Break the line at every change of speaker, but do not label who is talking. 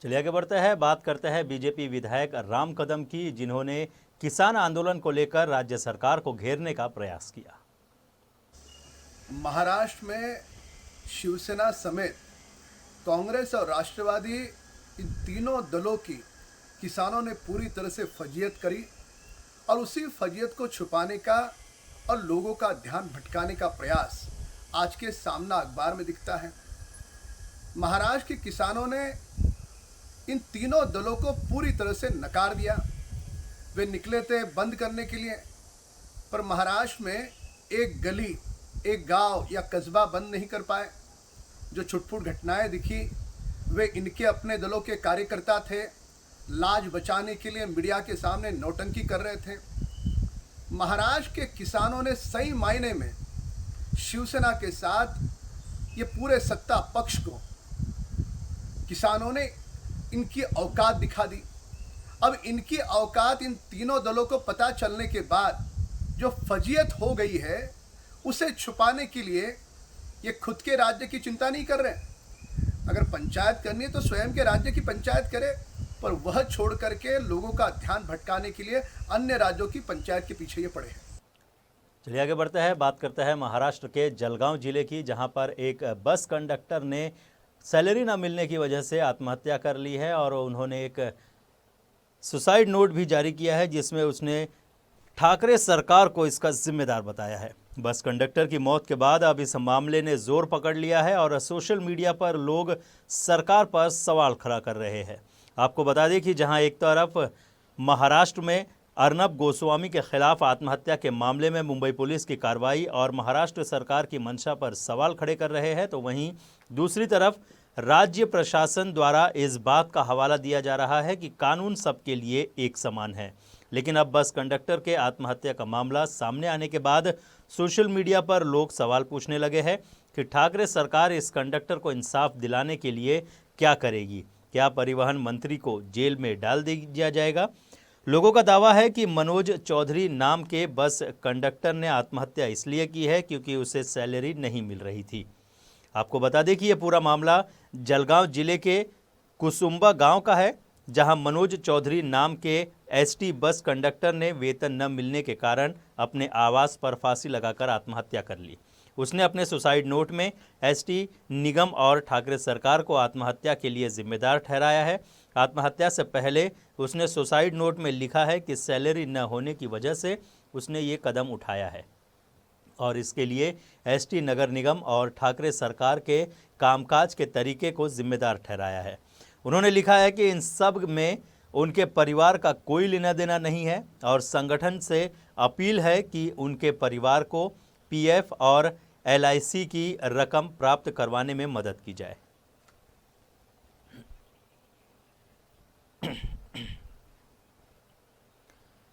चलिए आगे बढ़ते हैं, बात करते हैं बीजेपी विधायक राम कदम की, जिन्होंने किसान आंदोलन को लेकर राज्य सरकार को घेरने का प्रयास किया।
महाराष्ट्र में शिवसेना समेत कांग्रेस और राष्ट्रवादी इन तीनों दलों की किसानों ने पूरी तरह से फजीयत करी और उसी फजीयत को छुपाने का और लोगों का ध्यान भटकाने का प्रयास आज के सामना अखबार में दिखता है। महाराष्ट्र के किसानों ने इन तीनों दलों को पूरी तरह से नकार दिया। वे निकले थे बंद करने के लिए, पर महाराष्ट्र में एक गली, एक गांव या कस्बा बंद नहीं कर पाए। जो छुटपुट घटनाएं दिखी वे इनके अपने दलों के कार्यकर्ता थे, लाज बचाने के लिए मीडिया के सामने नौटंकी कर रहे थे। महाराष्ट्र के किसानों ने सही मायने में शिवसेना के साथ ये पूरे सत्ता पक्ष को किसानों ने इनकी औकात दिखा दी। अब इनकी औकात इन तीनों दलों को पता चलने के बाद जो फजीयत हो गई है उसे छुपाने के लिए ये खुद के राज्य की चिंता नहीं कर रहे। अगर पंचायत करनी है तो स्वयं के राज्य की पंचायत करे, पर वह छोड़ करके लोगों का ध्यान भटकाने के लिए अन्य राज्यों की पंचायत के पीछे ये पड़े हैं।
चलिए आगे बढ़ते हैं, बात करते हैं महाराष्ट्र के जलगांव जिले की, जहां पर एक बस कंडक्टर ने सैलरी न मिलने की वजह से आत्महत्या कर ली है और उन्होंने एक सुसाइड नोट भी जारी किया है, जिसमें उसने ठाकरे सरकार को इसका जिम्मेदार बताया है। बस कंडक्टर की मौत के बाद अब इस मामले ने जोर पकड़ लिया है और सोशल मीडिया पर लोग सरकार पर सवाल खड़ा कर रहे हैं। आपको बता दें कि जहां एक तरफ महाराष्ट्र में अर्नब गोस्वामी के खिलाफ आत्महत्या के मामले में मुंबई पुलिस की कार्रवाई और महाराष्ट्र सरकार की मंशा पर सवाल खड़े कर रहे हैं, तो वहीं दूसरी तरफ राज्य प्रशासन द्वारा इस बात का हवाला दिया जा रहा है कि कानून सबके लिए एक समान है। लेकिन अब बस कंडक्टर के आत्महत्या का मामला सामने आने के बाद सोशल मीडिया पर लोग सवाल पूछने लगे हैं कि ठाकरे सरकार इस कंडक्टर को इंसाफ दिलाने के लिए क्या करेगी। क्या परिवहन मंत्री को जेल में डाल दिया जाएगा? लोगों का दावा है कि मनोज चौधरी नाम के बस कंडक्टर ने आत्महत्या इसलिए की है क्योंकि उसे सैलरी नहीं मिल रही थी। आपको बता दें कि यह पूरा मामला जलगांव जिले के कुसुम्बा गांव का है, जहां मनोज चौधरी नाम के एसटी बस कंडक्टर ने वेतन न मिलने के कारण अपने आवास पर फांसी लगाकर आत्महत्या कर ली। उसने अपने सुसाइड नोट में एसटी निगम और ठाकरे सरकार को आत्महत्या के लिए जिम्मेदार ठहराया है। आत्महत्या से पहले उसने सुसाइड नोट में लिखा है कि सैलरी न होने की वजह से उसने ये कदम उठाया है और इसके लिए एसटी नगर निगम और ठाकरे सरकार के कामकाज के तरीके को जिम्मेदार ठहराया है। उन्होंने लिखा है कि इन सब में उनके परिवार का कोई लेना देना नहीं है और संगठन से अपील है कि उनके परिवार को पीएफ और एलआईसी की रकम प्राप्त करवाने में मदद की जाए।